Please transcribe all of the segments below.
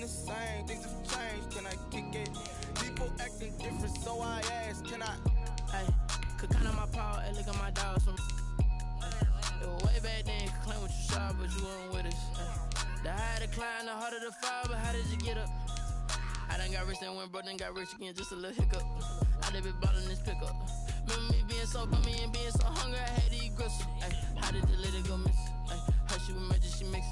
the same, things have changed, can I kick it? People acting different, so I ask, can I? Hey, could count on my power, hey, look at my dogs. It was way back then, could claim what you saw, but you weren't with us. The higher the climb, the harder the fall, but how did you get up? I done got rich and went broke, then got rich again, just a little hiccup. I done been ballin' this pickup. Remember me being so bummy and being so hungry, I had to eat gristle. How did the lady go miss? Her she was magic, she mixed.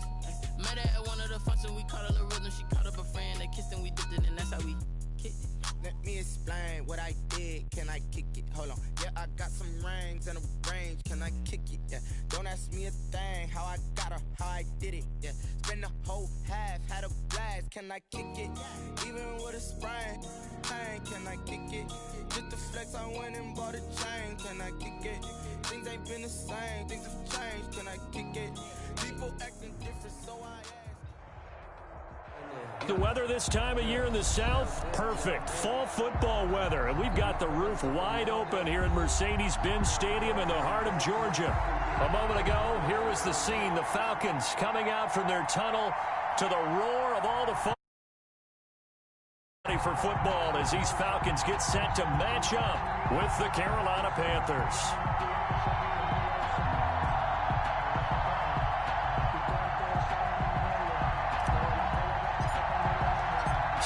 Met her at one of the functions, we caught her the rhythm. She caught up a friend, they kissed and we dipped it, and that's how we kicked it. Let me explain what I did, can I kick it? Hold on, yeah, I got some rings and a range, can I kick it? Yeah, don't ask me a thing, how I got her, how I did it. Yeah, spend the whole half, had a blast, can I kick it? Even with a sprain, pain, can I kick it? Just the flex, I went and bought a chain, can I kick it? Things ain't been the same, things have changed, can I kick it? People acting different, so I ask. The weather this time of year in the South, perfect. Fall football weather, and we've got the roof wide open here in Mercedes-Benz Stadium in the heart of Georgia. A moment ago, here was the scene. The Falcons coming out from their tunnel to the roar of all the fun for football as these Falcons get set to match up with the Carolina Panthers.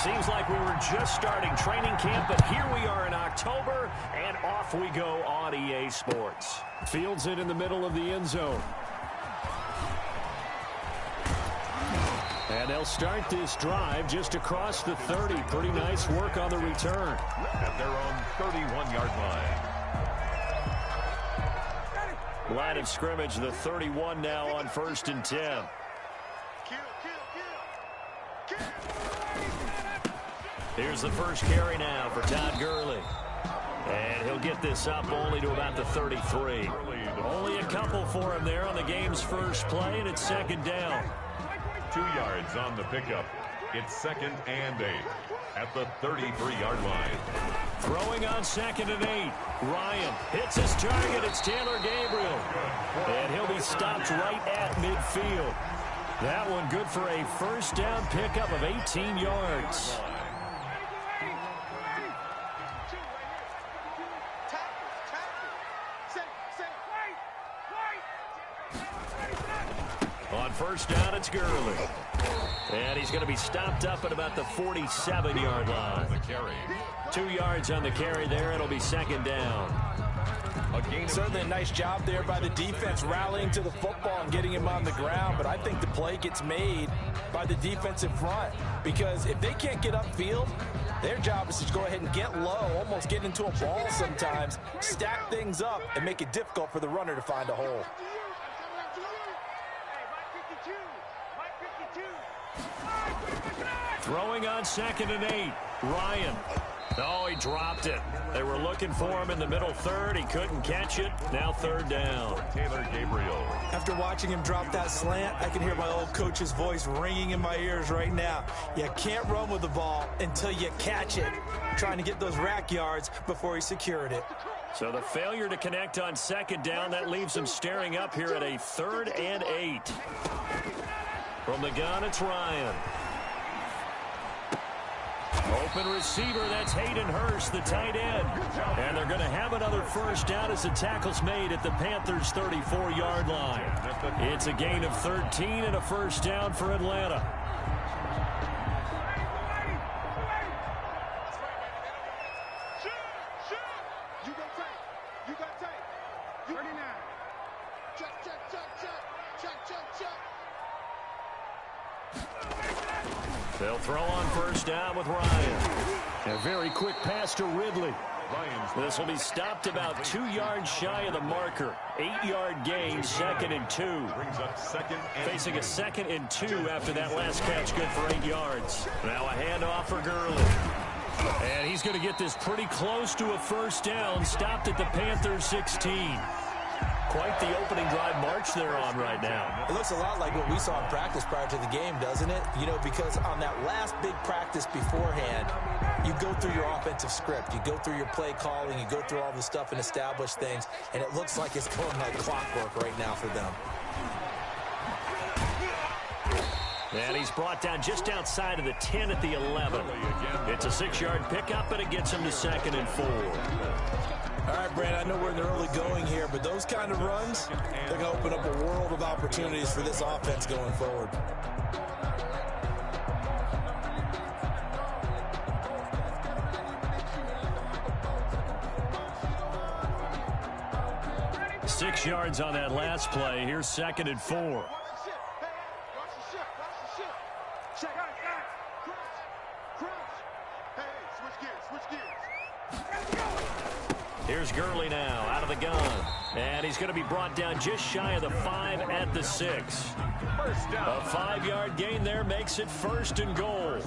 Seems like we were just starting training camp, but here we are in October, and off we go on EA Sports. Fields it in the middle of the end zone. And they'll start this drive just across the 30. Pretty nice work on the return. At their own 31-yard line. Line of scrimmage, the 31 now on 1st and 10. Here's the first carry now for Todd Gurley. And he'll get this up only to about the 33. Only a couple for him there on the game's first play, and it's 2nd down. 2 yards on the pickup. It's 2nd and 8 at the 33-yard line. Throwing on 2nd and 8. Ryan hits his target. It's Taylor Gabriel. And he'll be stopped right at midfield. That one good for a first down pickup of 18 yards. On 1st down, it's Gurley. And he's going to be stopped up at about the 47-yard line. 2 yards on the carry there. It'll be 2nd down. Certainly a nice job there by the defense rallying to the football and getting him on the ground. But I think the play gets made by the defensive front, because if they can't get upfield, their job is to go ahead and get low, almost get into a ball sometimes, stack things up, and make it difficult for the runner to find a hole. Throwing on 2nd and 8. Ryan. Oh, he dropped it. They were looking for him in the middle third. He couldn't catch it. Now 3rd down. Taylor Gabriel. After watching him drop that slant, I can hear my old coach's voice ringing in my ears right now. You can't run with the ball until you catch it. Trying to get those rack yards before he secured it. So the failure to connect on 2nd down, that leaves him staring up here at a 3rd and 8. From the gun, it's Ryan. Open receiver, that's Hayden Hurst, the tight end. And they're going to have another first down as the tackle's made at the Panthers' 34-yard line. It's a gain of 13 and a first down for Atlanta. They'll throw on first down with Ryan. A very quick pass to Ridley. This will be stopped about 2 yards shy of the marker. 8-yard gain, 2nd and 2. Brings up 2nd and Facing a 2nd and 2 after that last catch, good for 8 yards. Now a handoff for Gurley. And he's going to get this pretty close to a first down, stopped at the Panthers' 16. Quite the opening drive march they're on right now. It looks a lot like what we saw in practice prior to the game, doesn't it? You know, because on that last big practice beforehand, you go through your offensive script. You go through your play calling. You go through all the stuff and establish things. And it looks like it's going like clockwork right now for them. And he's brought down just outside of the 10 at the 11. It's a 6-yard pickup, and it gets him to 2nd and 4. All right, Brandon, I know we're in the early going here, but those kind of runs, they're going to open up a world of opportunities for this offense going forward. Six yards on that last play. Here's 2nd and 4. Here's Gurley now out of the gun. And he's going to be brought down just shy of the 5 at the 6. A 5-yard gain there makes it 1st and goal.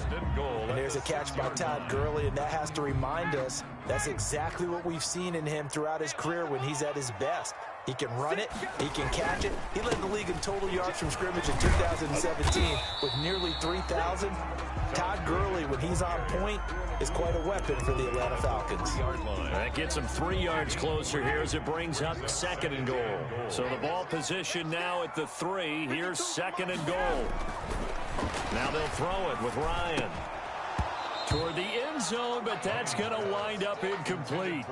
And there's a catch by Todd Gurley, and that has to remind us that's exactly what we've seen in him throughout his career when he's at his best. He can run it. He can catch it. He led the league in total yards from scrimmage in 2017 with nearly 3,000. Todd Gurley, when he's on point, is quite a weapon for the Atlanta Falcons. That gets him 3 yards closer here as it brings up 2nd and goal. So the ball position now at the 3. Here's 2nd and goal. Now they'll throw it with Ryan toward the end zone, but that's going to wind up incomplete.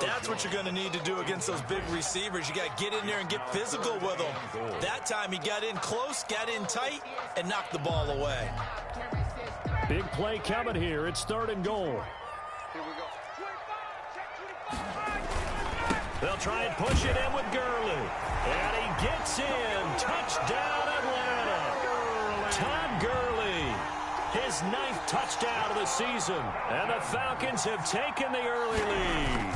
That's what you're going to need to do against those big receivers. You got to get in there and get physical with them. That time he got in close, got in tight, and knocked the ball away. Big play coming here. It's 3rd and goal. They'll try and push it in with Gurley. And he gets in. Touchdown, Atlanta. Todd Gurley, his 9th touchdown of the season. And the Falcons have taken the early lead.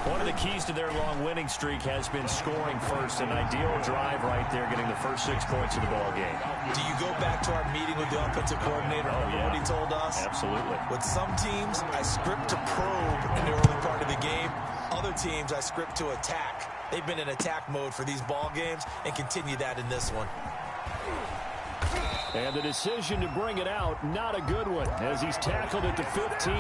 One of the keys to their long winning streak has been scoring first. An ideal drive right there, getting the first 6 points of the ball game. Do you go back to our meeting with the offensive coordinator? Remember what he told us? Absolutely. With some teams, I script to probe in the early part of the game. Other teams, I script to attack. They've been in attack mode for these ball games and continue that in this one. And the decision to bring it out, not a good one, as he's tackled at the 15.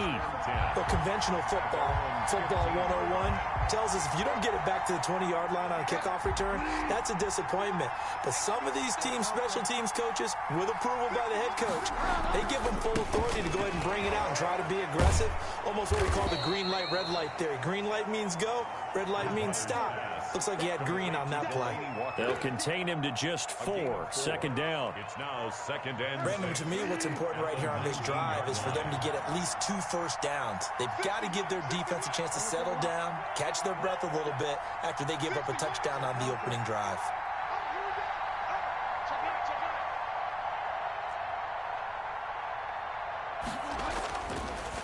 But conventional football 101, tells us if you don't get it back to the 20-yard line on a kickoff return, that's a disappointment. But some of these teams, special teams coaches, with approval by the head coach, they give them full authority to go ahead and bring it out and try to be aggressive. Almost what we call the green light, red light theory. Green light means go, red light means stop. Looks like he had green on that play. They'll contain him to just 4. 2nd down. It's now 2nd and Brandon, to me, what's important right here on this drive is for them to get at least 2 first downs. They've got to give their defense a chance to settle down, catch their breath a little bit after they give up a touchdown on the opening drive.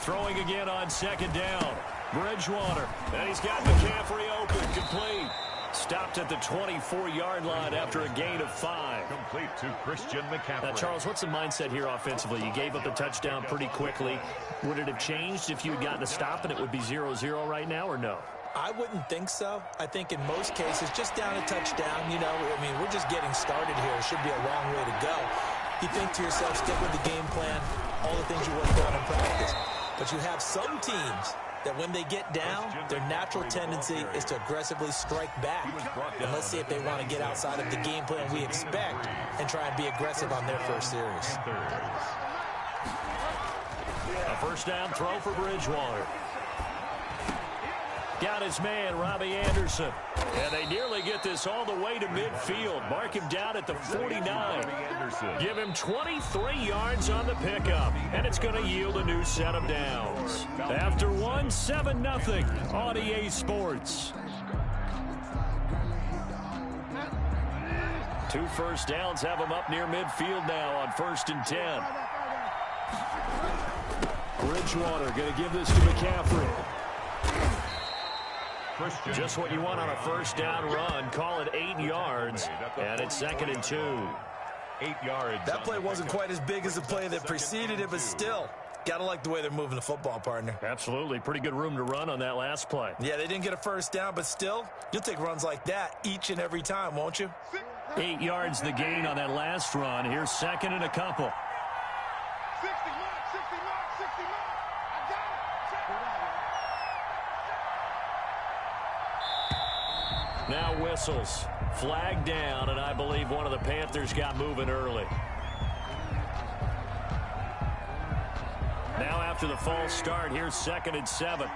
Throwing again on 2nd down. Bridgewater. And he's got McCaffrey open. Complete. Stopped at the 24-yard line after a gain of 5. Complete to Christian McCaffrey. Now, Charles, what's the mindset here offensively? You gave up a touchdown pretty quickly. Would it have changed if you had gotten a stop and it would be 0-0 right now, or no? I wouldn't think so. I think in most cases, just down a touchdown, you know, I mean, we're just getting started here. It should be a long way to go. You think to yourself, stick with the game plan, all the things you worked on in practice. But you have some teams that when they get down, their natural tendency is to aggressively strike back. And let's see if they want to get outside of the game plan we expect and try and be aggressive on their first series. A first down throw for Bridgewater. Got his man, Robbie Anderson. And they nearly get this all the way to midfield. Mark him down at the 49. Give him 23 yards on the pickup. And it's going to yield a new set of downs. After one, 7-0 on EA Sports. 2 first downs have them up near midfield now on 1st and 10. Bridgewater going to give this to McCaffrey. Just what you want on a first down run. Call it 8 yards, and it's 2nd and 2. 8 yards. That play wasn't quite as big as the play that preceded it, but still, got to like the way they're moving the football, partner. Absolutely. Pretty good room to run on that last play. Yeah, they didn't get a first down, but still, you'll take runs like that each and every time, won't you? 8 yards the gain on that last run. Here's 2nd and a couple. 60 mark, 60 mark, 60 mark. I got it. Now whistles. Flag down, and I believe one of the Panthers got moving early. Now after the false start, here's 2nd and 7.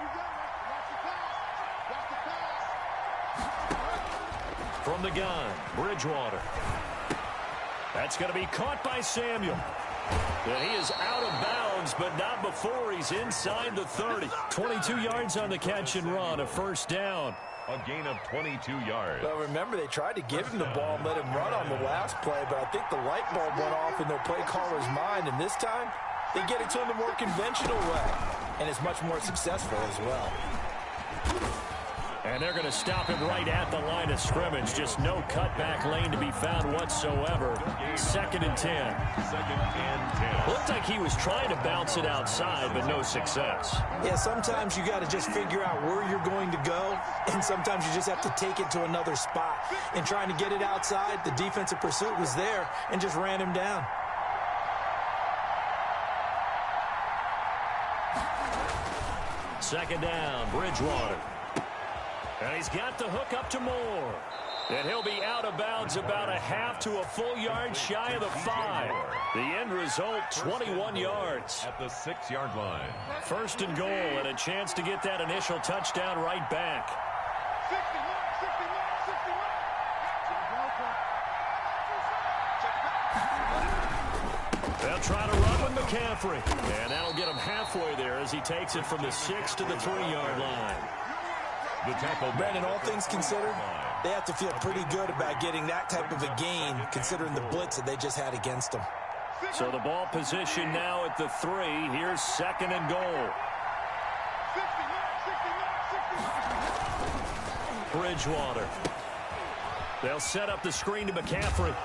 From the gun, Bridgewater. That's going to be caught by Samuel. And he is out of bounds, but not before he's inside the 30. 22 yards on the catch and run, a first down. A gain of 22 yards. Well, remember, they tried to give him the ball and let him run on the last play, but I think the light bulb went off in their play caller's mind, and this time they get it to him the more conventional way, and it's much more successful as well. And they're going to stop him right at the line of scrimmage. Just no cutback lane to be found whatsoever. 2nd and 10. 2nd and 10. Looked like he was trying to bounce it outside, but no success. Yeah, sometimes you got to just figure out where you're going to go, and sometimes you just have to take it to another spot. And trying to get it outside, the defensive pursuit was there and just ran him down. Second down, Bridgewater. And he's got the hook up to Moore. And he'll be out of bounds about a half to a full yard shy of the 5. The end result, 21 yards. At the 6-yard line. 1st and goal, and a chance to get that initial touchdown right back. 60 mark. They'll try to run with McCaffrey. And that'll get him halfway there as he takes it from the 6 to the 3-yard line. The tackle. Brandon, all things considered, they have to feel pretty good about getting that type of a gain, considering the blitz that they just had against them. So the ball position now at the 3. Here's 2nd and goal. 60 mark. Bridgewater. They'll set up the screen to McCaffrey.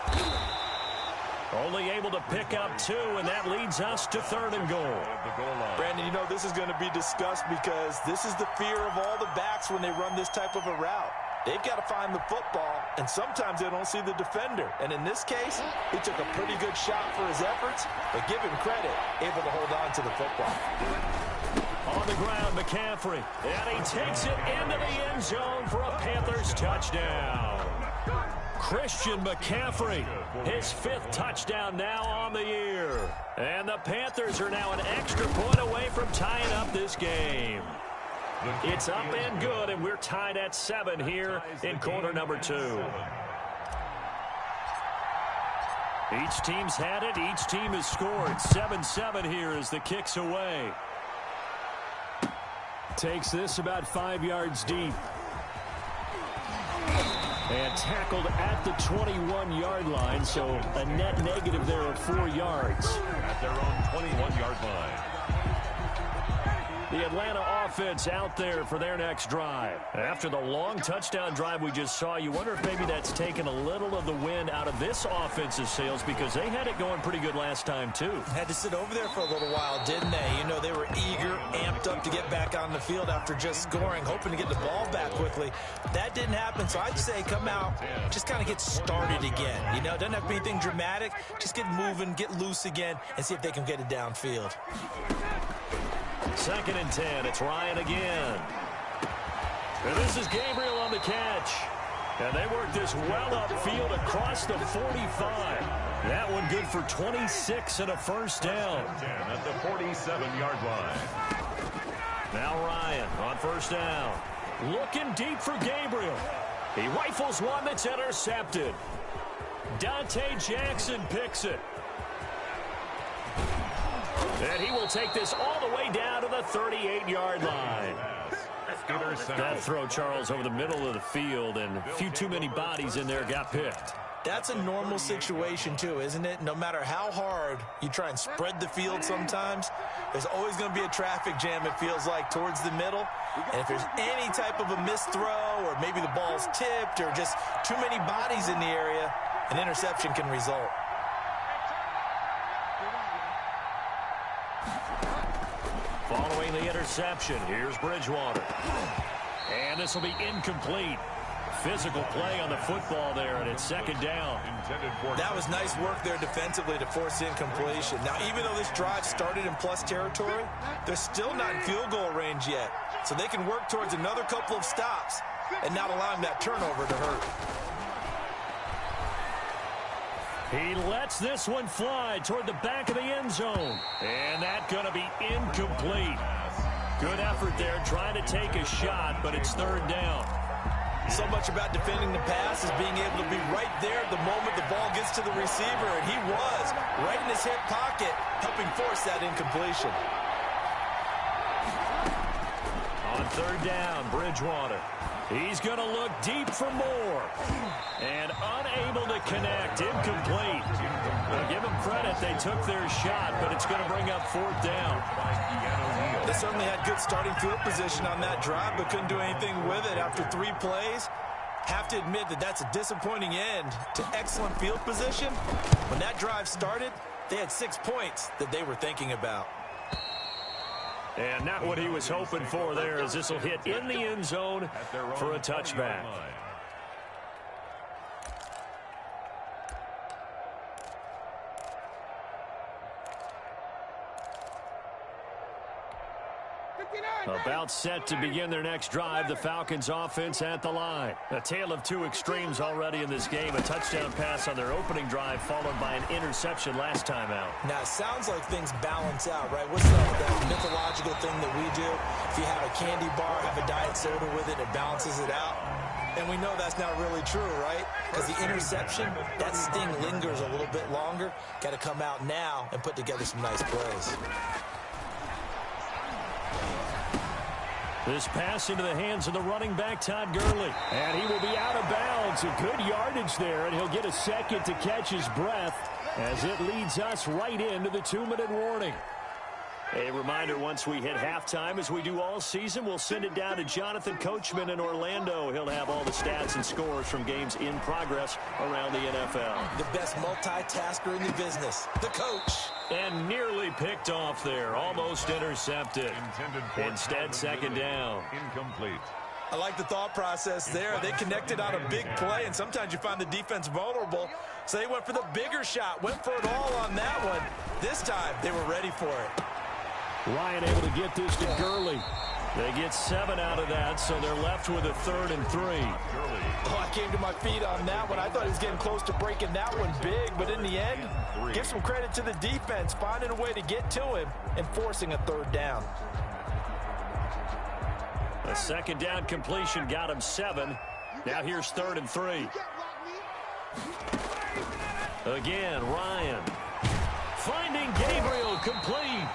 Only able to pick up 2, and that leads us to 3rd and goal. Brandon, you know this is going to be discussed because this is the fear of all the backs when they run this type of a route. They've got to find the football, and sometimes they don't see the defender. And in this case, he took a pretty good shot for his efforts, but give him credit, able to hold on to the football. On the ground, McCaffrey, and he takes it into the end zone for a Panthers touchdown. Christian McCaffrey, his 5th touchdown now on the year. And the Panthers are now an extra point away from tying up this game. It's up and good, and we're tied at 7 here in quarter number 2. Each team's had it. Each team has scored. 7-7 here as the kick's away. Takes this about 5 yards deep. And tackled at the 21-yard line, so a net negative there of 4 yards. At their own 21-yard line. The Atlanta offense out there for their next drive. After the long touchdown drive we just saw, you wonder if maybe that's taken a little of the wind out of this offense's sails because they had it going pretty good last time, too. Had to sit over there for a little while, didn't they? You know, they were eager, amped up to get back on the field after just scoring, hoping to get the ball back quickly. That didn't happen, so I'd say come out, just kind of get started again. You know, it doesn't have to be anything dramatic. Just get moving, get loose again, and see if they can get it downfield. 2nd and 10. It's Ryan again. And this is Gabriel on the catch. And they work this well upfield across the 45. That one good for 26 and a first down. At the 47-yard line. Now Ryan on first down. Looking deep for Gabriel. He rifles one that's intercepted. Dante Jackson picks it. And he will take this all the way down to the 38-yard line. That throw, Charles, over the middle of the field, and a few too many bodies in there got picked. That's a normal situation, too, isn't it? No matter how hard you try and spread the field sometimes, there's always going to be a traffic jam, it feels like, towards the middle. And if there's any type of a missed throw or maybe the ball's tipped or just too many bodies in the area, an interception can result. Following the interception, here's Bridgewater. And this will be incomplete. Physical play on the football there, and it's 2nd down. That was nice work there defensively to force incompletion. Now, even though this drive started in plus territory, they're still not in field goal range yet. So they can work towards another couple of stops and not allowing that turnover to hurt. He lets this one fly toward the back of the end zone. And that's going to be incomplete. Good effort there trying to take a shot, but it's third down. So much about defending the pass is being able to be right there at the moment the ball gets to the receiver, and he was right in his hip pocket, helping force that incompletion. On third down, Bridgewater. He's going to look deep for more. And unable to connect. Incomplete. Now give them credit. They took their shot, but it's going to bring up fourth down. They certainly had good starting field position on that drive, but couldn't do anything with it after 3 plays. Have to admit that that's a disappointing end to excellent field position. When that drive started, they had 6 points that they were thinking about. And not what he was hoping for there, as this will hit in the end zone for a touchback. About set to begin their next drive, the Falcons offense at the line. A tale of two extremes already in this game. A touchdown pass on their opening drive, followed by an interception last time out. Now, it sounds like things balance out, right? What's that mythological thing that we do? If you have a candy bar, have a diet soda with it, it balances it out. And we know that's not really true, right? Because the interception, that sting lingers a little bit longer. Got to come out now and put together some nice plays. This pass into the hands of the running back, Todd Gurley. And he will be out of bounds. A good yardage there, and he'll get a second to catch his breath as it leads us right into the 2-minute warning. A reminder, once we hit halftime, as we do all season, we'll send it down to Jonathan Coachman in Orlando. He'll have all the stats and scores from games in progress around the NFL. The best multitasker in the business, the coach. And nearly picked off there, almost intercepted. Instead, second down. Incomplete. I like the thought process there. They connected on a big play, and sometimes you find the defense vulnerable. So they went for the bigger shot, went for it all on that one. This time, they were ready for it. Ryan able to get this to Gurley. They get 7 out of that, so they're left with a 3rd and 3. Oh, I came to my feet on that one. I thought he was getting close to breaking that one big, but in the end, give some credit to the defense, finding a way to get to him and forcing a 3rd down. A second down completion got him 7. Now here's 3rd and 3. Again, Ryan. Finding Gabriel complete.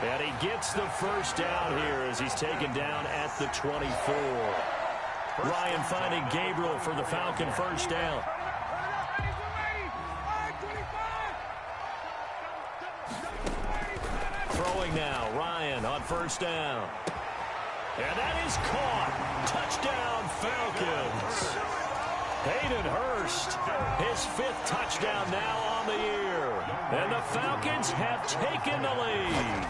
And he gets the first down here as he's taken down at the 24. Ryan finding Gabriel for the Falcon first down. Throwing now, Ryan on first down. And that is caught. Touchdown, Falcons. Hayden Hurst, his 5th touchdown now on the year. And the Falcons have taken the lead.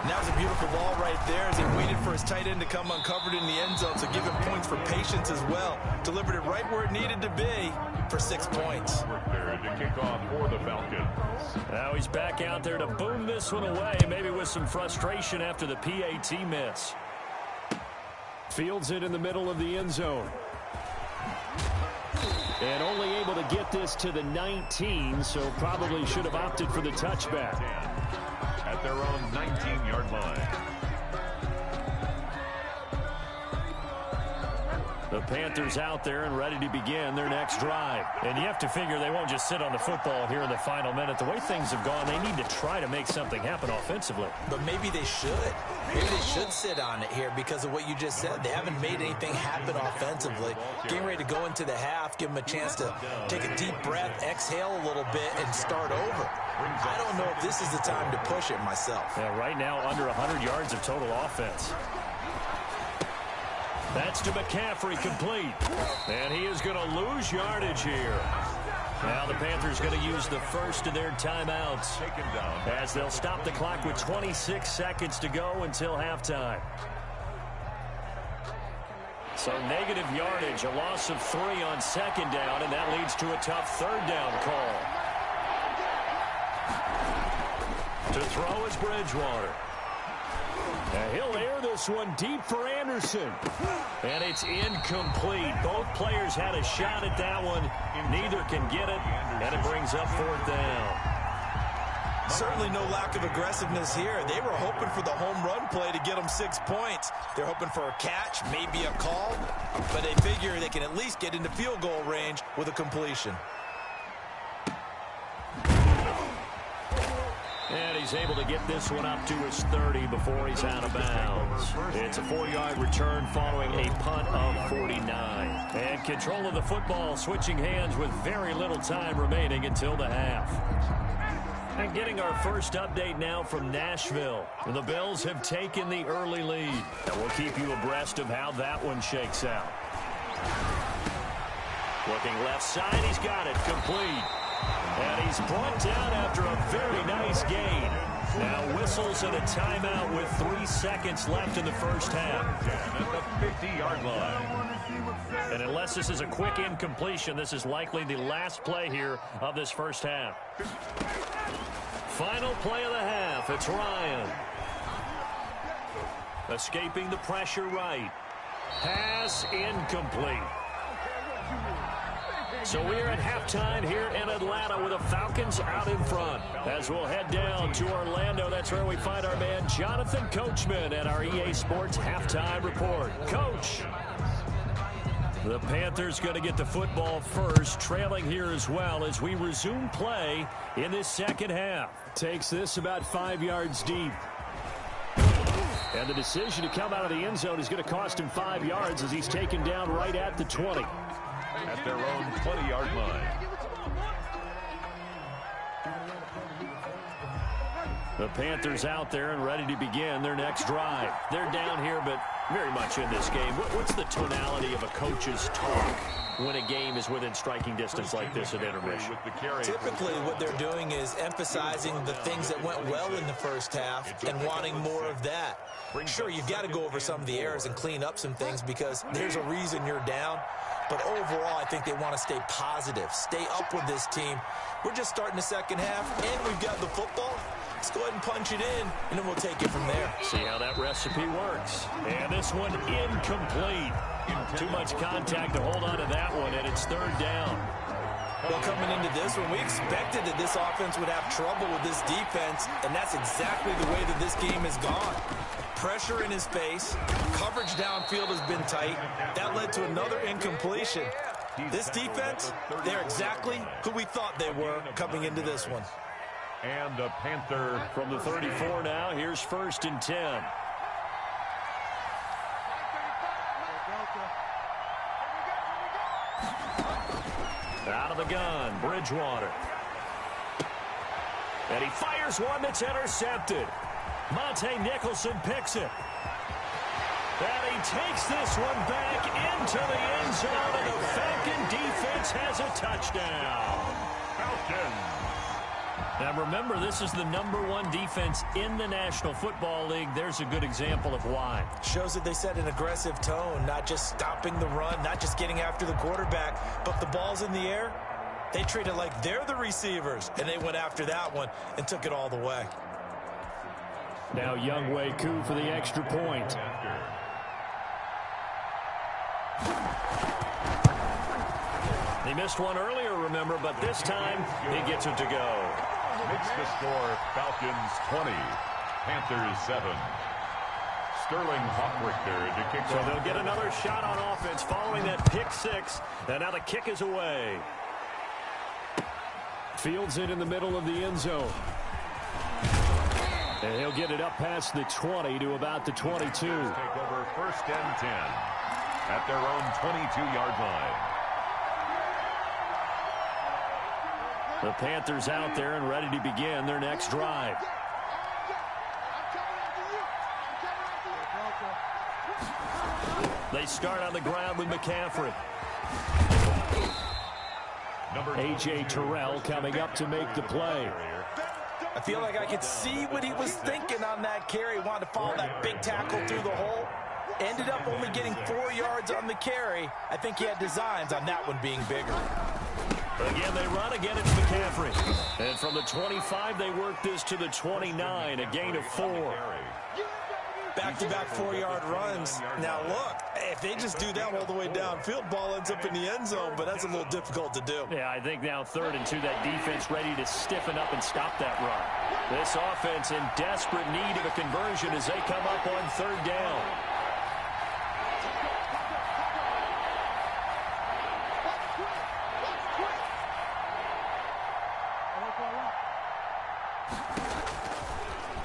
And that was a beautiful ball right there as he waited for his tight end to come uncovered in the end zone, so give him points for patience as well. Delivered it right where it needed to be for 6 points. There to kick off for the Falcons. Now he's back out there to boom this one away, maybe with some frustration after the PAT miss. Fields it in the middle of the end zone. And only able to get this to the 19, so probably should have opted for the touchback. At their own 19-yard line. The Panthers out there and ready to begin their next drive. And you have to figure they won't just sit on the football here in the final minute. The way things have gone, they need to try to make something happen offensively. But maybe they should. Maybe they should sit on it here because of what you just said. They haven't made anything happen offensively. Getting ready to go into the half, give them a chance to take a deep breath, exhale a little bit, and start over. I don't know if this is the time to push it myself. Yeah, right now, under 100 yards of total offense. That's to McCaffrey, complete. And he is going to lose yardage here. Now the Panthers going to use the first of their timeouts as they'll stop the clock with 26 seconds to go until halftime. So negative yardage, a loss of 3 on second down, and that leads to a tough 3rd down call. To throw is Bridgewater. And he'll air this one deep for Anderson. And it's incomplete. Both players had a shot at that one. Neither can get it, and it brings up 4th down. Certainly no lack of aggressiveness here. They were hoping for the home run play to get them 6 points. They're hoping for a catch, maybe a call, but they figure they can at least get into field goal range with a completion. And he's able to get this one up to his 30 before he's out of bounds. It's a 4-yard return following a punt of 49. And control of the football switching hands with very little time remaining until the half. And getting our first update now from Nashville. The Bills have taken the early lead. And we'll keep you abreast of how that one shakes out. Looking left side, he's got it complete. And he's brought down after a very nice gain. Now whistles and a timeout with 3 seconds left in the first half. At the 50-yard line. And unless this is a quick incompletion, this is likely the last play here of this first half. Final play of the half. It's Ryan. Escaping the pressure right. Pass incomplete. So we're at halftime here in Atlanta with the Falcons out in front. As we'll head down to Orlando, that's where we find our man Jonathan Coachman at our EA Sports Halftime Report. Coach. The Panthers going to get the football first, trailing here as well as we resume play in this second half. Takes this about 5 yards deep. And the decision to come out of the end zone is going to cost him 5 yards as he's taken down right at the 20. At their own 20-yard line. The Panthers out there and ready to begin their next drive. They're down here, but very much in this game. What's the tonality of a coach's talk when a game is within striking distance like this at intermission? Typically, what they're doing is emphasizing the things that went well in the first half and wanting more of that. Sure, you've got to go over some of the errors and clean up some things because there's a reason you're down. But overall, I think they want to stay positive, stay up with this team. We're just starting the second half, and we've got the football. Let's go ahead and punch it in, and then we'll take it from there. See how that recipe works. And this one incomplete. Too much contact to hold on to that one, and it's 3rd down. Well, coming into this one, we expected that this offense would have trouble with this defense, and that's exactly the way that this game has gone. Pressure in his face. Coverage downfield has been tight. That led to another incompletion. This defense, they're exactly who we thought they were coming into this one. And a Panther from the 34 now. Here's 1st and 10. Out of the gun, Bridgewater. And he fires one that's intercepted. Monte Nicholson picks it. And he takes this one back into the end zone, and the Falcon defense has a touchdown. Falcons. Now remember, this is the #1 defense in the National Football League. There's a good example of why. Shows that they set an aggressive tone, not just stopping the run, not just getting after the quarterback, but the ball's in the air. They treat it like they're the receivers, and they went after that one and took it all the way. Now Younghoe Koo for the extra point. He missed one earlier, remember, but this time he gets it to go. Makes the score Falcons 20, Panthers 7. Sterling Hawkrichter to kick So off. they'll get another shot on offense following that pick 6, and now the kick is away. Fields it in the middle of the end zone. And he'll get it up past the 20 to about the 22. Take over 1st and 10 at their own 22-yard line. The Panthers out there and ready to begin their next drive. They start on the ground with McCaffrey. A.J. Terrell coming up to make the play. I feel like I could see what he was thinking on that carry. Wanted to follow that big tackle through the hole. Ended up only getting 4 yards on the carry. I think he had designs on that one being bigger. Again, they run. Again, it's McCaffrey. And from the 25, they work this to the 29, a gain of 4. Back-to-back 4-yard runs. Now, look, if they just do that all the way downfield, ball ends up in the end zone, but that's a little difficult to do. Yeah, I think now 3rd and 2, that defense ready to stiffen up and stop that run. This offense in desperate need of a conversion as they come up on 3rd down.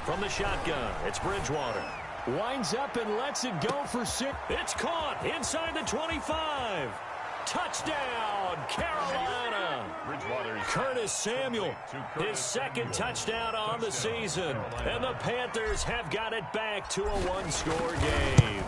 From the shotgun, it's Bridgewater. Winds up and lets it go for 6. It's caught inside the 25. Touchdown, Carolina. Curtis Samuel, his 2nd touchdown on the season. And the Panthers have got it back to a 1-score game.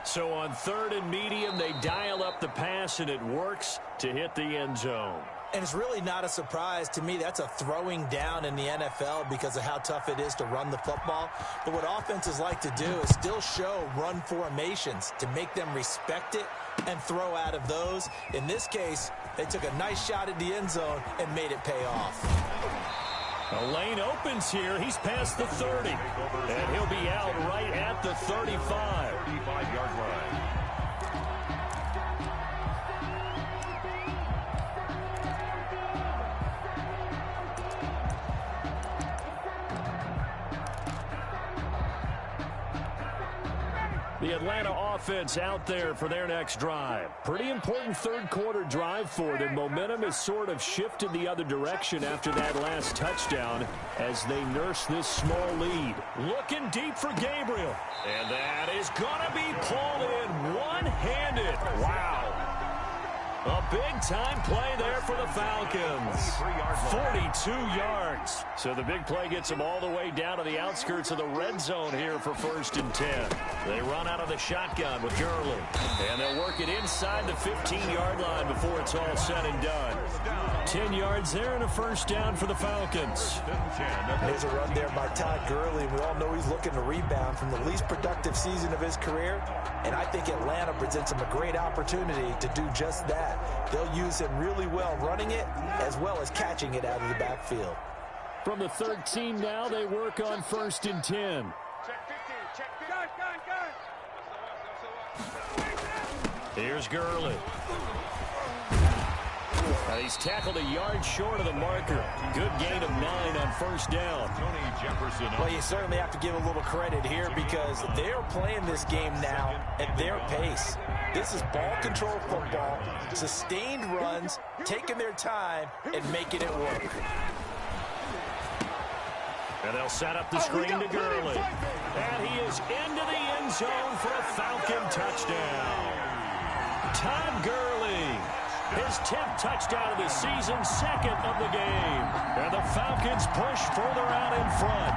So on 3rd and medium, they dial up the pass, and it works to hit the end zone. And it's really not a surprise to me. That's a throwing down in the NFL because of how tough it is to run the football. But what offenses like to do is still show run formations to make them respect it and throw out of those. In this case, they took a nice shot at the end zone and made it pay off. The lane opens here. He's past the 30. And he'll be out right at the 35. 35-yard line. The Atlanta offense out there for their next drive. Pretty important 3rd quarter drive for them. Momentum has sort of shifted the other direction after that last touchdown as they nurse this small lead. Looking deep for Gabriel. And that is going to be pulled in one-handed. Wow. A big-time play there for the Falcons. 42 yards. So the big play gets them all the way down to the outskirts of the red zone here for 1st and 10. They run out of the shotgun with Gurley. And they'll work it inside the 15-yard line before it's all said and done. 10 yards there and a 1st down for the Falcons. There's a run there by Todd Gurley. We all know he's looking to rebound from the least productive season of his career. And I think Atlanta presents him a great opportunity to do just that. They'll use him really well running it as well as catching it out of the backfield. From the 13 now, they work on 1st and 10. Here's Gurley. He's tackled a yard short of the marker. Good gain of 9 on 1st down. Well, you certainly have to give a little credit here because they're playing this game now at their pace. This is ball control football, sustained runs, taking their time, and making it work. And they'll set up the screen to Gurley. And he is into the end zone for a Falcon touchdown. Todd Gurley, his 10th touchdown of the season, 2nd of the game. And the Falcons push further out in front.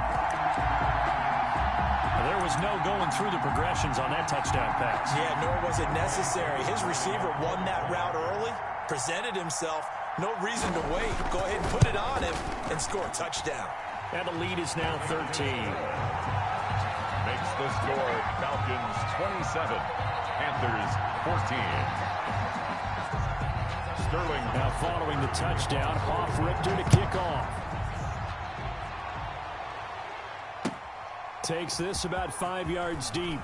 There was no going through the progressions on that touchdown pass. Yeah, nor was it necessary. His receiver won that route early, presented himself. No reason to wait. Go ahead and put it on him and score a touchdown. And the lead is now 13. Makes the score Falcons 27, Panthers 14. Sterling now following the touchdown, Hoff Richter to kick off. Takes this about 5 yards deep.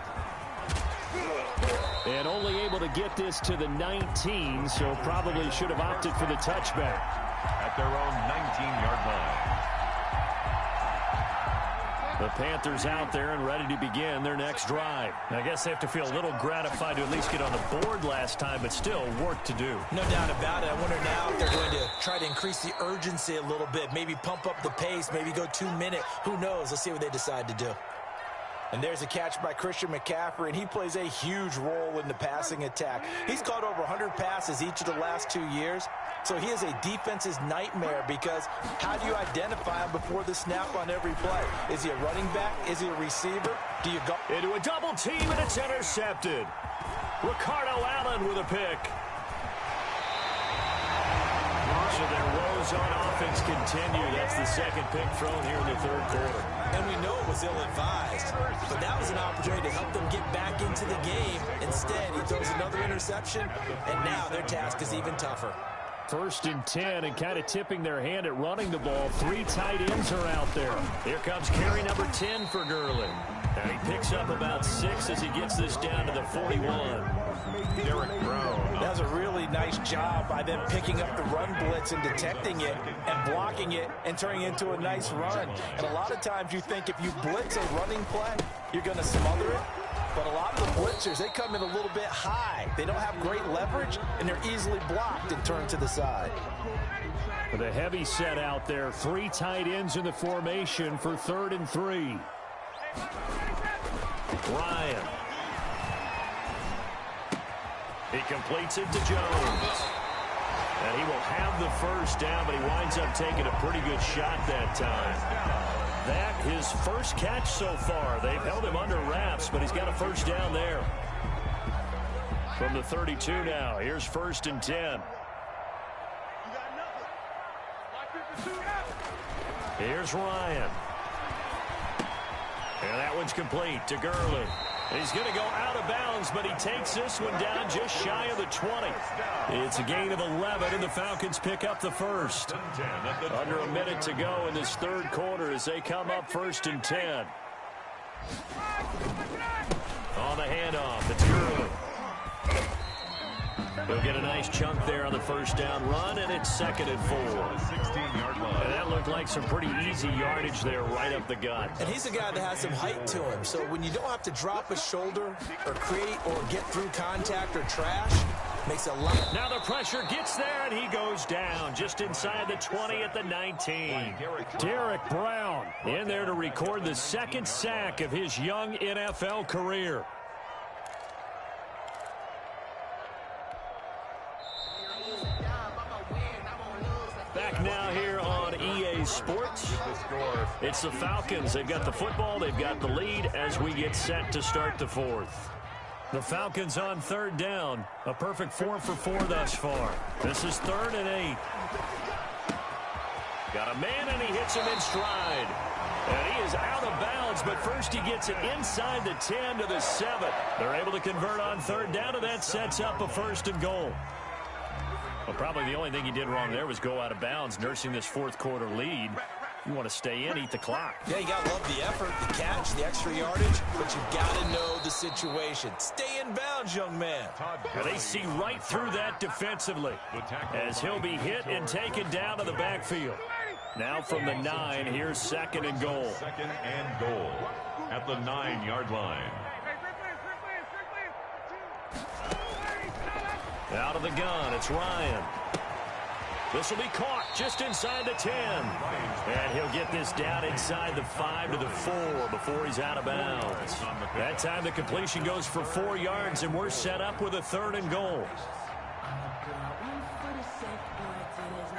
And only able to get this to the 19, so probably should have opted for the touchback. At their own 19-yard line. The Panthers out there and ready to begin their next drive. I guess they have to feel a little gratified to at least get on the board last time, but still work to do. No doubt about it. I wonder now if they're going to try to increase the urgency a little bit, maybe pump up the pace, maybe go 2 minute. Who knows? Let's see what they decide to do. And there's a catch by Christian McCaffrey, and he plays a huge role in the passing attack. He's caught over 100 passes each of the last 2 years, so he is a defense's nightmare because how do you identify him before the snap on every play? Is he a running back? Is he a receiver? Do you go into a double team, and it's intercepted. Ricardo Allen with a pick. So their woes on offense continue. That's the second pick thrown here in the 3rd quarter. And we know it was ill-advised, but that was an opportunity to help them get back into the game. Instead, he throws another interception, and now their task is even tougher. 1st and 10, and kind of tipping their hand at running the ball. 3 tight ends are out there. Here comes carry number 10 for Gurley. And he picks up about 6 as he gets this down to the 41. Derek Brown. That was a really nice job by them picking up the run blitz and detecting it and blocking it and turning it into a nice run. And a lot of times you think if you blitz a running play, you're going to smother it. But a lot of the blitzers, they come in a little bit high. They don't have great leverage, and they're easily blocked and turned to the side. With a heavy set out there, 3 tight ends in the formation for 3rd and 3. Ryan. He completes it to Jones. And he will have the first down, but he winds up taking a pretty good shot that time. That his first catch so far. They've held him under wraps, but he's got a first down there. From the 32 now, here's 1st and 10. Here's Ryan. And that one's complete to Gurley. He's going to go out of bounds, but he takes this one down just shy of the 20. It's a gain of 11, and the Falcons pick up the first. Under a minute to go in this 3rd quarter as they come up 1st and 10. On the handoff, it's Gurley. He'll get a nice chunk there on the first down run, and it's 2nd and 4. 16-yard line. And that looked like some pretty easy yardage there right up the gut. And he's a guy that has some height to him. So when you don't have to drop a shoulder or create or get through contact or trash, makes a lot. Now the pressure gets there, and he goes down just inside the 20 at the 19. Derek Brown in there to record the 2nd sack of his young NFL career. Back now here on EA Sports. It's the Falcons. They've got the football. They've got the lead as we get set to start the 4th. The Falcons on 3rd down. A perfect 4 for 4 thus far. This is 3rd and 8. Got a man, and he hits him in stride. And he is out of bounds, but first he gets it inside the 10 to the 7. They're able to convert on 3rd down, and that sets up a 1st and goal. Well, probably the only thing he did wrong there was go out of bounds, nursing this 4th quarter lead. You want to stay in, eat the clock. Yeah, you got to love the effort, the catch, the extra yardage, but you've got to know the situation. Stay in bounds, young man. And they see right through that defensively as he'll be hit and taken down to the backfield. Now from the 9, here's 2nd and goal. 2nd and goal at the 9-yard line. Out of the gun, it's Ryan. This will be caught just inside the 10. And he'll get this down inside the 5 to the 4 before he's out of bounds. That time the completion goes for 4 yards, and we're set up with a 3rd and goal.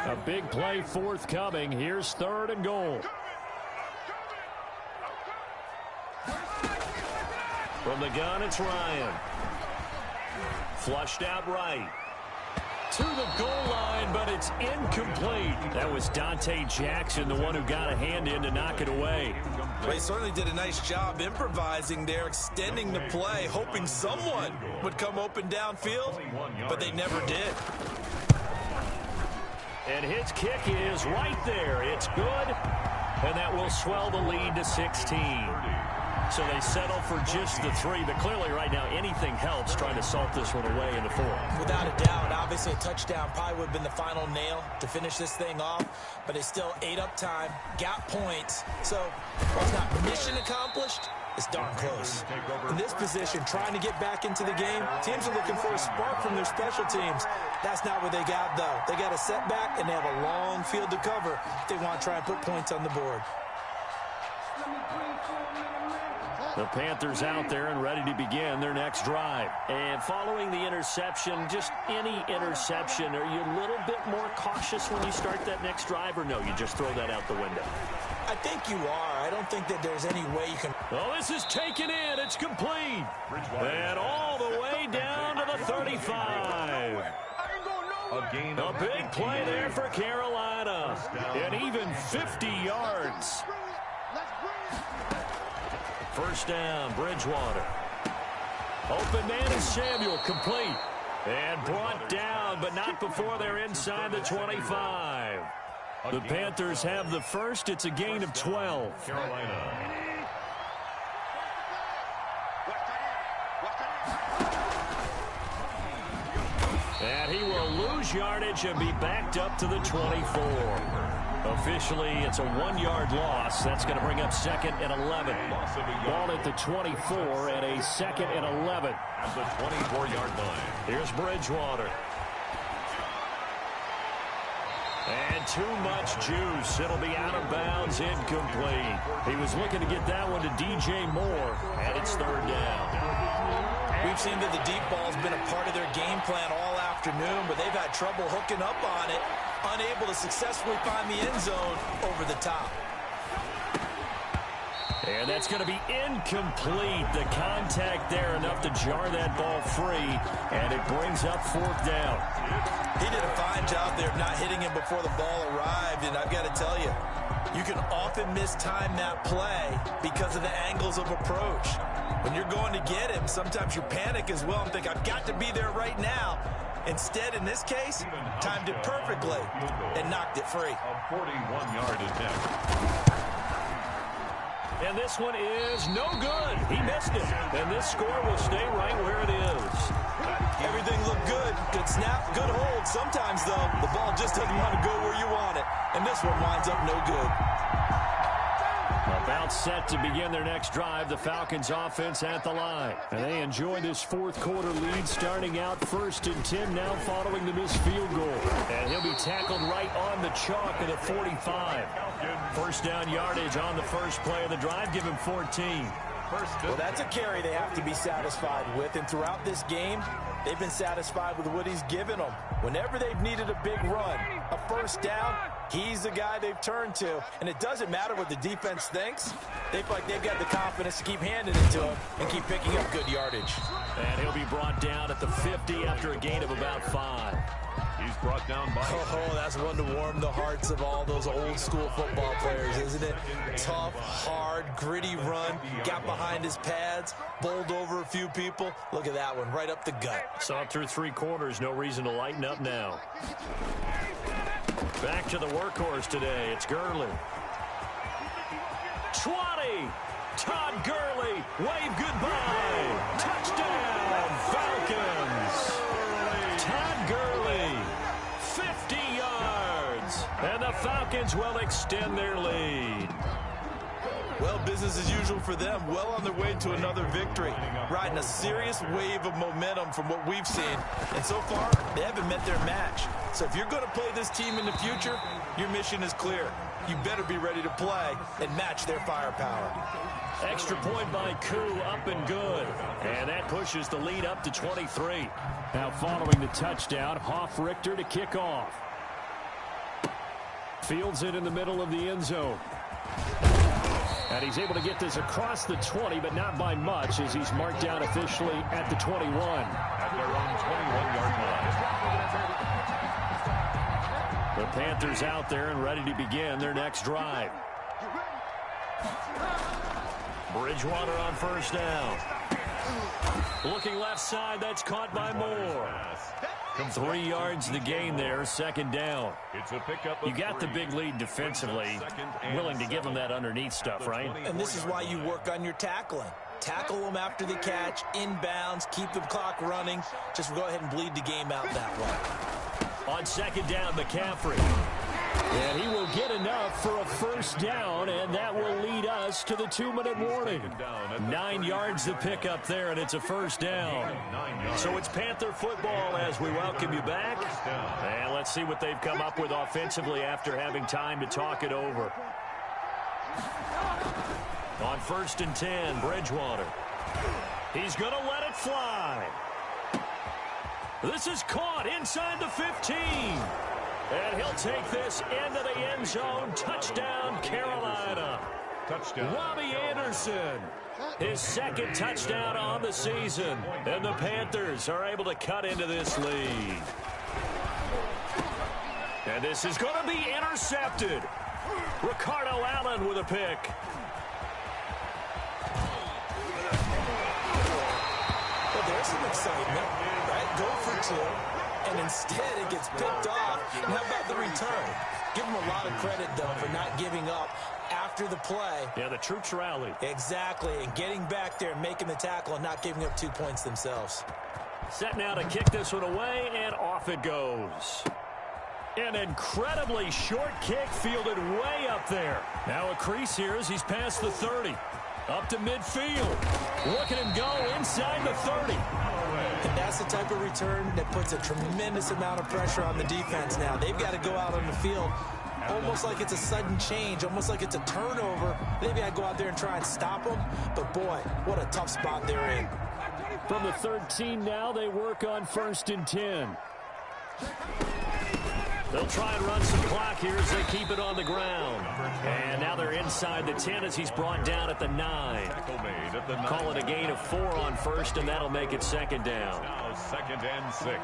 A big play forthcoming. Here's 3rd and goal. From the gun, it's Ryan. Flushed out right. To the goal line, but it's incomplete. That was Dante Jackson, the one who got a hand in to knock it away. Well, he certainly did a nice job improvising there, extending the play, hoping someone would come open downfield, but they never did. And his kick is right there. It's good, and that will swell the lead to 16. So they settle for just the 3, but clearly right now anything helps trying to salt this one away in the 4th. Without a doubt, obviously a touchdown probably would have been the final nail to finish this thing off, but it's still ate up time, got points. So while it's not mission accomplished, it's darn close. In this position, trying to get back into the game, teams are looking for a spark from their special teams. That's not what they got, though. They got a setback, and they have a long field to cover if they want to try and put points on the board. The Panthers out there and ready to begin their next drive. And following the interception, just any interception, are you a little bit more cautious when you start that next drive, or no, you just throw that out the window? I think you are. I don't think that there's any way you can. Well, this is taken in. It's complete. And all the way down to the 35. A big play there for Carolina. And even 50 yards. First down, Bridgewater. Open man is Samuel, complete. And brought down, but not before they're inside the 25. The Panthers have the first. It's a gain of 12. Carolina. And he will lose yardage and be backed up to the 24. Officially, it's a 1-yard loss. That's going to bring up 2nd and 11. Ball at the 24 and a 2nd and 11. At the 24-yard line. Here's Bridgewater. And too much juice. It'll be out of bounds, incomplete. He was looking to get that one to DJ Moore, and it's 3rd down. We've seen that the deep ball's been a part of their game plan all afternoon, but they've had trouble hooking up on it, unable to successfully find the end zone over the top. And that's going to be incomplete. The contact there enough to jar that ball free, and it brings up 4th down. He did a fine job there of not hitting him before the ball arrived, and I've got to tell you, you can often mistime that play because of the angles of approach. When you're going to get him, sometimes you panic as well and think, I've got to be there right now. Instead, in this case, timed it perfectly and knocked it free. A 41-yard attempt. And this one is no good. He missed it. And this score will stay right where it is. Everything looked good. Good snap, good hold. Sometimes, though, the ball just doesn't want to go where you want it. And this one winds up no good. About set to begin their next drive, the Falcons offense at the line. And they enjoy this 4th quarter lead, starting out 1st and 10 now following the missed field goal. And he'll be tackled right on the chalk of the 45. 1st down yardage on the first play of the drive. Give him 14. Well, that's a carry they have to be satisfied with. And throughout this game, they've been satisfied with what he's given them. Whenever they've needed a big run, a 1st down, he's the guy they've turned to. And it doesn't matter what the defense thinks. They feel like they've got the confidence to keep handing it to him and keep picking up good yardage. And he'll be brought down at the 50 after a gain of about 5. He's brought down by... Oh, that's one to warm the hearts of all those old-school football players, isn't it? Tough, hard, gritty run, got behind his pads, bowled over a few people. Look at that one, right up the gut. Saw it through 3 quarters, no reason to lighten up now. Back to the workhorse today, it's Gurley. 20! Todd Gurley, wave goodbye! Touchdown, Falcons! Todd Gurley, 50 yards, and the Falcons will extend their lead. Well, business as usual for them, well on their way to another victory, riding a serious wave of momentum from what we've seen, and so far, they haven't met their match. So if you're going to play this team in the future, your mission is clear. You better be ready to play and match their firepower. Extra point by Koo, up and good. And that pushes the lead up to 23. Now following the touchdown, Hoff-Richter to kick off. Fields it in the middle of the end zone. And he's able to get this across the 20, but not by much, as he's marked down officially at the 21. At their own 21-yard line. The Panthers out there and ready to begin their next drive. Bridgewater on 1st down. Looking left side, that's caught by Moore. 3 yards the gain there, 2nd down. It's a pickup. You got the big lead defensively, willing to give them that underneath stuff, right? And this is why you work on your tackling. Tackle them after the catch, inbounds, keep the clock running. Just go ahead and bleed the game out that way. On 2nd down, McCaffrey. And he will get enough for a 1st down, and that will lead us to the 2-minute warning. 9 yards to pick up there, and it's a 1st down. So it's Panther football as we welcome you back. And let's see what they've come up with offensively after having time to talk it over. On 1st and 10, Bridgewater. He's going to let it fly. This is caught inside the 15. And he'll take this into the end zone. Touchdown, Carolina. Touchdown. Robbie Anderson, his 2nd touchdown on the season. And the Panthers are able to cut into this lead. And this is going to be intercepted. Ricardo Allen with a pick. Well, there's some excitement, right? Go for two, and instead it gets picked off. And how about the return? Give them a lot of credit, though, for not giving up after the play. Yeah, the troops rallied. Exactly, and getting back there and making the tackle and not giving up 2 points themselves. Set now to kick this one away, and off it goes. An incredibly short kick fielded way up there. Now a crease here as he's past the 30. Up to midfield. Look at him go inside the 30. And that's the type of return that puts a tremendous amount of pressure on the defense now. They've got to go out on the field almost like it's a sudden change, almost like it's a turnover. Maybe I go out there and try and stop them, but boy, what a tough spot they're in. From the 13 now, they work on 1st and 10. They'll try and run some clock here as they keep it on the ground. And now they're inside the 10 as he's brought down at the 9. Call it a gain of 4 on 1st, and that'll make it 2nd down. Now 2nd and 6.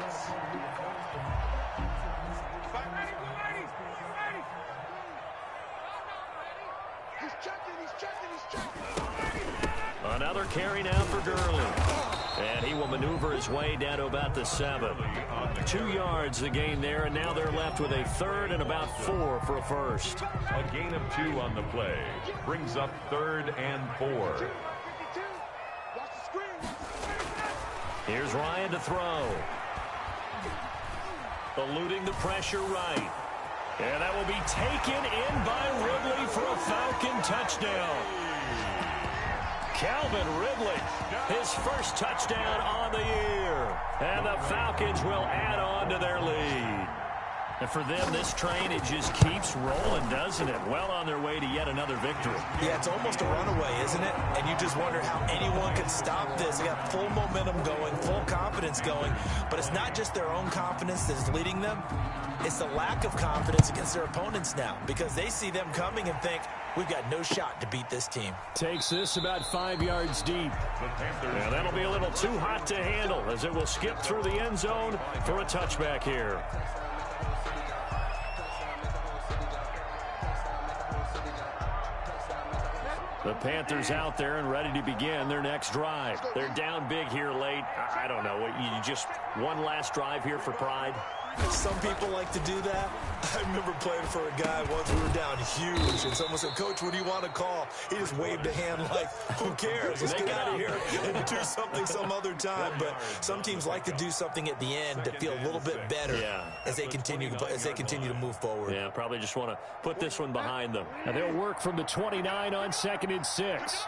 Another carry now for Gurley. And he will maneuver his way down to about the 7. 2 yards the gain there, and now they're left with a 3rd and about 4 for a 1st. A gain of 2 on the play. Brings up 3rd and 4. Here's Ryan to throw. Eluding the pressure right. And that will be taken in by Ridley for a Falcon touchdown. Calvin Ridley, his first touchdown on the year. And the Falcons will add on to their lead. And for them, this train, it just keeps rolling, doesn't it? Well on their way to yet another victory. Yeah, it's almost a runaway, isn't it? And you just wonder how anyone can stop this. They got full momentum going, full confidence going. But it's not just their own confidence that's leading them. It's the lack of confidence against their opponents now, because they see them coming and think, we've got no shot to beat this team. Takes this about 5 yards deep. And that'll be a little too hot to handle as it will skip through the end zone for a touchback here. The Panthers out there and ready to begin their next drive. They're down big here late. I don't know. You just one last drive here for pride? Some people like to do that. I remember playing for a guy once. We were down huge, and someone said, "Coach, what do you want to call?" He just waved a hand like, who cares? Let's get out of here and do something some other time. But some teams like to do something at the end to feel a little bit better as they continue to move forward. Yeah, probably just want to put this one behind them. And they'll work from the 29 on 2nd and 6.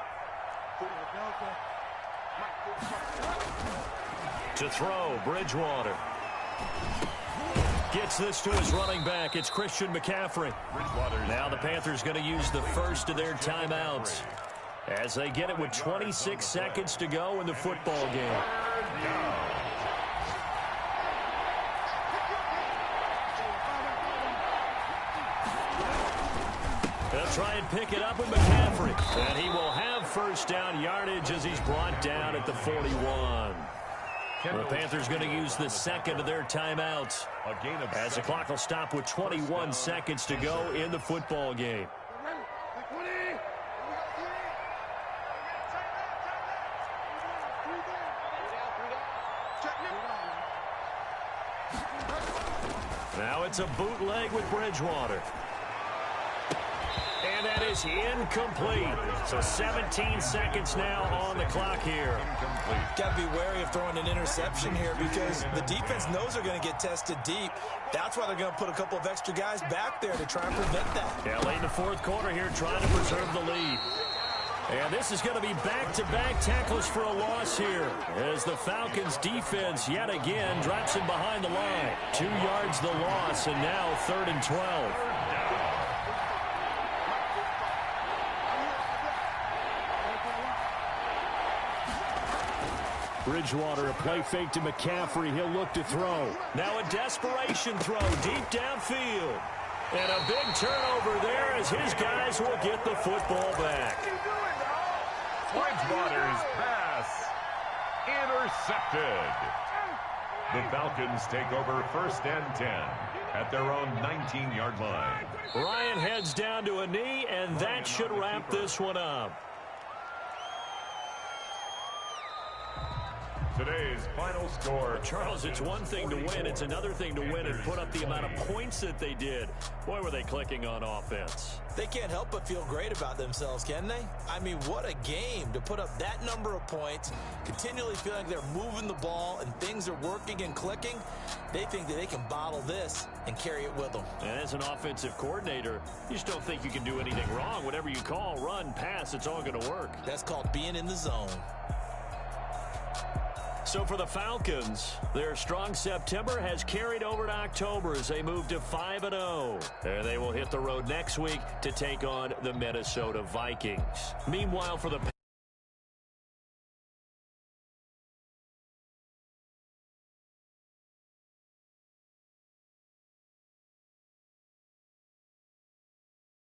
To throw, Bridgewater. Gets this to his running back. It's Christian McCaffrey. Now the Panthers going to use the first of their timeouts as they get it with 26 seconds to go in the football game. They'll try and pick it up with McCaffrey. And he will have first down yardage as he's brought down at the 41. The Panthers going to use the second of their timeouts as the clock will stop with 21 seconds to go in the football game. Now it's a bootleg with Bridgewater. And that is incomplete. So 17 seconds now on the clock here. Got to be wary of throwing an interception here because the defense knows they're going to get tested deep. That's why they're going to put a couple of extra guys back there to try and prevent that. Yeah, late in the fourth quarter here trying to preserve the lead. And this is going to be back-to-back tackles for a loss here as the Falcons defense yet again drops him behind the line. 2 yards the loss, and now 3rd and 12. Bridgewater, a play fake to McCaffrey. He'll look to throw. Now a desperation throw deep downfield. And a big turnover there as his guys will get the football back. Bridgewater's pass intercepted. The Falcons take over 1st and 10 at their own 19-yard line. Ryan heads down to a knee, and that should wrap this one up. Today's final score. Charles, it's one thing to win. It's another thing to win and put up the amount of points that they did. Boy, were they clicking on offense. They can't help but feel great about themselves, can they? I mean, what a game to put up that number of points, continually feeling like they're moving the ball and things are working and clicking. They think that they can bottle this and carry it with them. And as an offensive coordinator, you just don't think you can do anything wrong. Whatever you call, run, pass, it's all going to work. That's called being in the zone. So for the Falcons, their strong September has carried over to October as they move to 5-0. And they will hit the road next week to take on the Minnesota Vikings. Meanwhile, for the